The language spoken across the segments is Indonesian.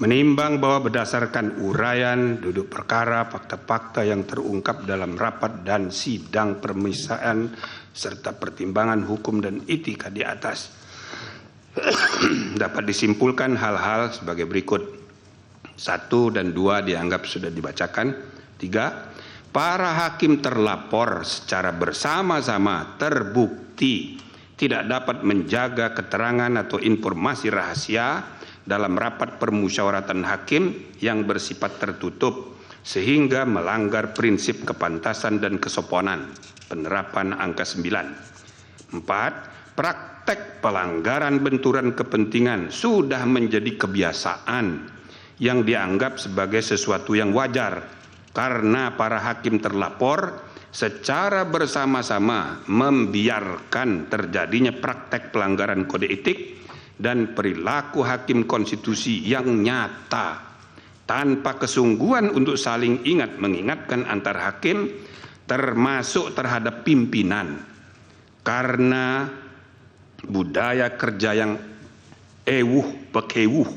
Menimbang bahwa berdasarkan uraian duduk perkara, fakta-fakta yang terungkap dalam rapat dan sidang permisaan serta pertimbangan hukum dan etika di atas, dapat disimpulkan hal-hal sebagai berikut. 1 dan 2 dianggap sudah dibacakan. 3, para hakim terlapor secara bersama-sama terbukti tidak dapat menjaga keterangan atau informasi rahasia dalam rapat permusyawaratan hakim yang bersifat tertutup sehingga melanggar prinsip kepantasan dan kesopanan. Penerapan angka 9. 4. Praktek pelanggaran benturan kepentingan sudah menjadi kebiasaan yang dianggap sebagai sesuatu yang wajar karena para hakim terlapor secara bersama-sama membiarkan terjadinya praktek pelanggaran kode etik dan perilaku hakim konstitusi yang nyata tanpa kesungguhan untuk saling ingat mengingatkan antar hakim termasuk terhadap pimpinan karena budaya kerja yang pekewuh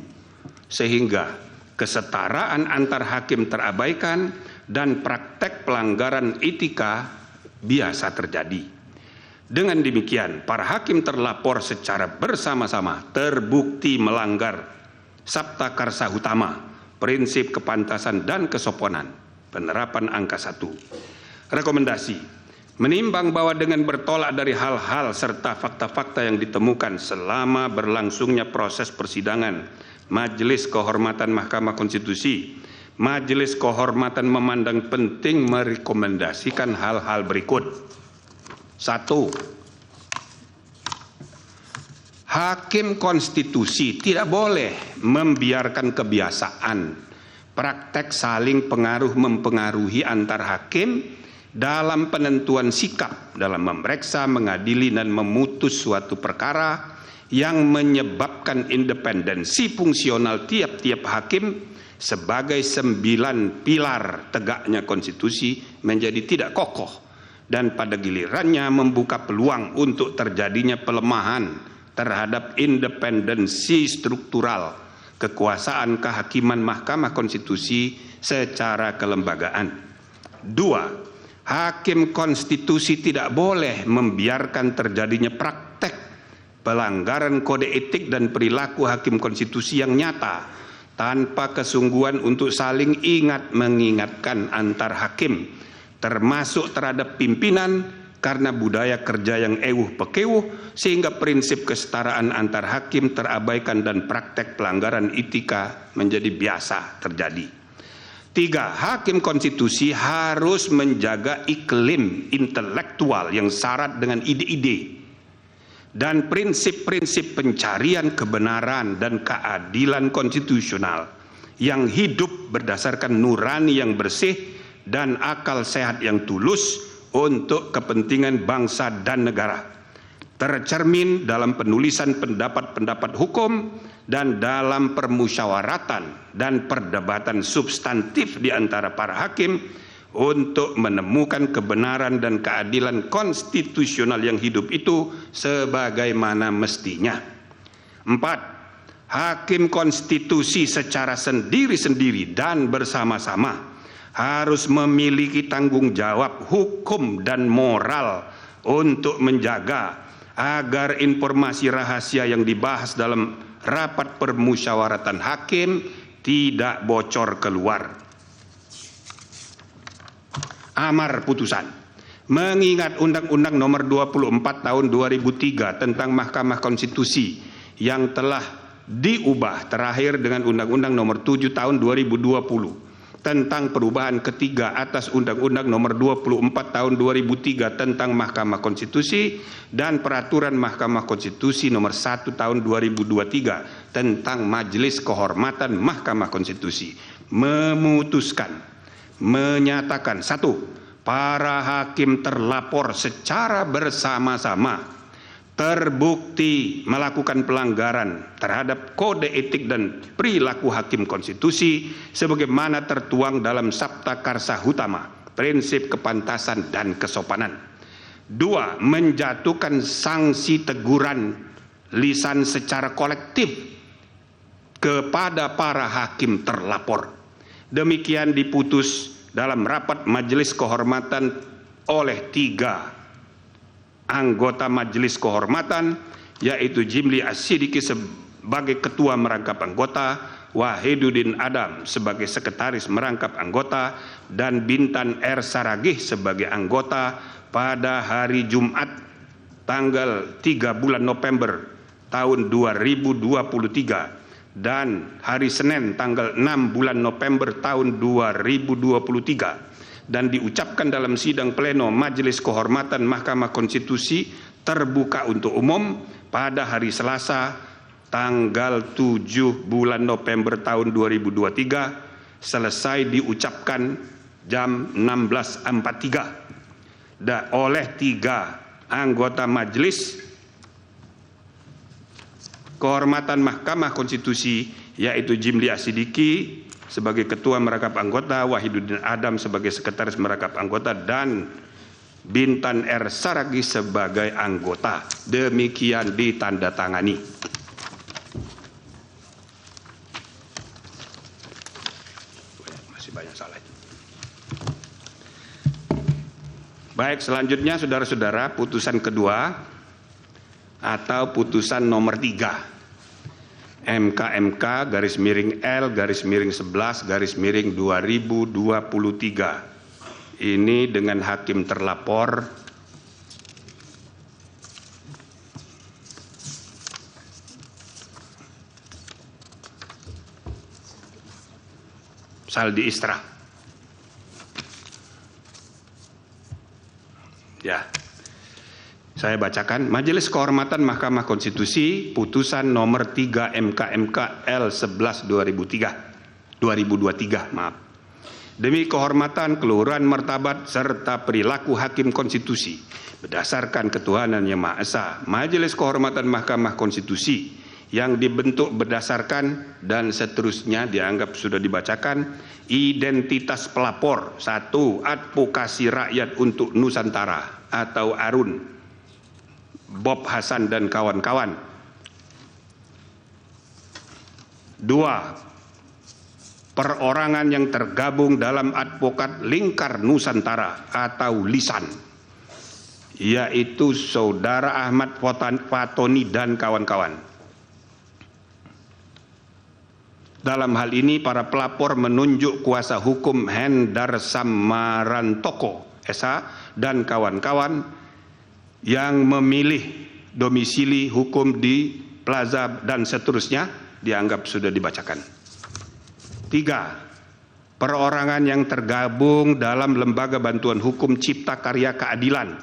sehingga kesetaraan antar hakim terabaikan dan praktek pelanggaran etika biasa terjadi. Dengan demikian, para hakim terlapor secara bersama-sama terbukti melanggar Sabta Karsa Utama, prinsip kepantasan dan kesopanan. Penerapan angka 1. Rekomendasi. Menimbang bahwa dengan bertolak dari hal-hal serta fakta-fakta yang ditemukan selama berlangsungnya proses persidangan Majelis Kehormatan Mahkamah Konstitusi, Majelis Kehormatan memandang penting merekomendasikan hal-hal berikut. 1. Hakim konstitusi tidak boleh membiarkan kebiasaan praktek saling pengaruh mempengaruhi antar hakim dalam penentuan sikap dalam memeriksa, mengadili dan memutus suatu perkara yang menyebabkan independensi fungsional tiap-tiap hakim sebagai 9 pilar tegaknya konstitusi menjadi tidak kokoh dan pada gilirannya membuka peluang untuk terjadinya pelemahan terhadap independensi struktural kekuasaan kehakiman Mahkamah Konstitusi secara kelembagaan. 2. Hakim konstitusi tidak boleh membiarkan terjadinya praktek pelanggaran kode etik dan perilaku hakim konstitusi yang nyata tanpa kesungguhan untuk saling ingat mengingatkan antar hakim termasuk terhadap pimpinan karena budaya kerja yang pekewuh sehingga prinsip kesetaraan antar hakim terabaikan dan praktek pelanggaran etika menjadi biasa terjadi. 3. Hakim konstitusi harus menjaga iklim intelektual yang syarat dengan ide-ide dan prinsip-prinsip pencarian kebenaran dan keadilan konstitusional yang hidup berdasarkan nurani yang bersih dan akal sehat yang tulus untuk kepentingan bangsa dan negara, tercermin dalam penulisan pendapat-pendapat hukum dan dalam permusyawaratan dan perdebatan substantif di antara para hakim untuk menemukan kebenaran dan keadilan konstitusional yang hidup itu sebagaimana mestinya. 4. Hakim konstitusi secara sendiri-sendiri dan bersama-sama harus memiliki tanggung jawab hukum dan moral untuk menjaga agar informasi rahasia yang dibahas dalam rapat permusyawaratan hakim tidak bocor keluar. Amar putusan. Mengingat Undang-Undang Nomor 24 Tahun 2003 tentang Mahkamah Konstitusi yang telah diubah terakhir dengan Undang-Undang Nomor 7 Tahun 2020 tentang perubahan ketiga atas Undang-Undang Nomor 24 Tahun 2003 tentang Mahkamah Konstitusi dan Peraturan Mahkamah Konstitusi Nomor 1 Tahun 2023 tentang Majelis Kehormatan Mahkamah Konstitusi memutuskan menyatakan 1. Para hakim terlapor secara bersama-sama terbukti melakukan pelanggaran terhadap kode etik dan perilaku hakim konstitusi sebagaimana tertuang dalam Sabta Karsa Utama, prinsip kepantasan dan kesopanan. 2. Menjatuhkan sanksi teguran lisan secara kolektif kepada para hakim terlapor. Demikian diputus dalam rapat Majelis Kehormatan oleh 3 anggota Majelis Kehormatan, yaitu Jimli As-Sidiki sebagai Ketua Merangkap Anggota, Wahiduddin Adam sebagai Sekretaris Merangkap Anggota, dan Bintan R. Saragih sebagai anggota pada hari Jumat tanggal 3 bulan November tahun 2023 dan hari Senin tanggal 6 bulan November tahun 2023, dan diucapkan dalam sidang pleno Majelis Kehormatan Mahkamah Konstitusi terbuka untuk umum pada hari Selasa tanggal 7 bulan November tahun 2023 selesai diucapkan jam 16.43 oleh 3 anggota Majelis Kehormatan Mahkamah Konstitusi, yaitu Jimli As-Sidiki sebagai Ketua Merangkap Anggota, Wahiduddin Adam sebagai Sekretaris Merangkap Anggota, dan Bintan R. Saragih sebagai anggota. Demikian ditandatangani. Masih banyak salah. Baik, selanjutnya saudara-saudara, putusan kedua atau putusan nomor 3 MK garis miring L garis miring 11 garis miring 2023. Ini dengan hakim terlapor Saldi Isra. Ya, saya bacakan. Majelis Kehormatan Mahkamah Konstitusi, putusan nomor 3 MK L 11 2023. Demi kehormatan, keluhuran, martabat, serta perilaku hakim konstitusi, berdasarkan ketuhanan Yang Maha Esa, Majelis Kehormatan Mahkamah Konstitusi yang dibentuk berdasarkan dan seterusnya dianggap sudah dibacakan. Identitas pelapor: 1. Advokasi Rakyat untuk Nusantara atau ARUN, Bob Hasan dan kawan-kawan. 2. Perorangan yang tergabung dalam Advokat Lingkar Nusantara atau LISAN, yaitu Saudara Ahmad Fatoni dan kawan-kawan. Dalam hal ini para pelapor menunjuk kuasa hukum Hendar Samarantoko SH dan kawan-kawan yang memilih domisili hukum di Plaza dan seterusnya dianggap sudah dibacakan. 3. Perorangan yang tergabung dalam Lembaga Bantuan Hukum Cipta Karya Keadilan,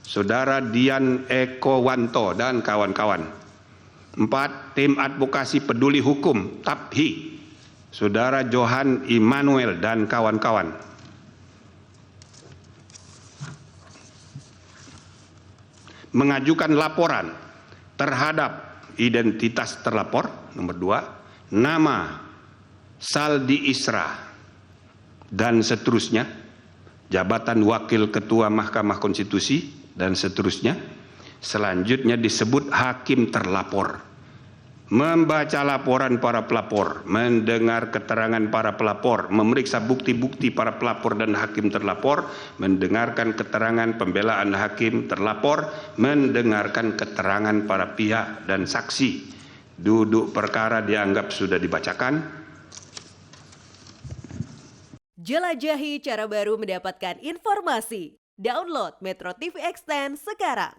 Saudara Dian Eko Wanto dan kawan-kawan. 4. Tim Advokasi Peduli Hukum TAPHI, Saudara Johan Immanuel dan kawan-kawan. Mengajukan laporan terhadap identitas terlapor, nomor 2, nama Saldi Isra dan seterusnya, jabatan Wakil Ketua Mahkamah Konstitusi dan seterusnya. Selanjutnya disebut hakim terlapor. Membaca laporan para pelapor, mendengar keterangan para pelapor, memeriksa bukti-bukti para pelapor dan hakim terlapor, mendengarkan keterangan pembelaan hakim terlapor, mendengarkan keterangan para pihak dan saksi. Duduk perkara dianggap sudah dibacakan. Jelajahi cara baru mendapatkan informasi. Download Metro TV Extend sekarang.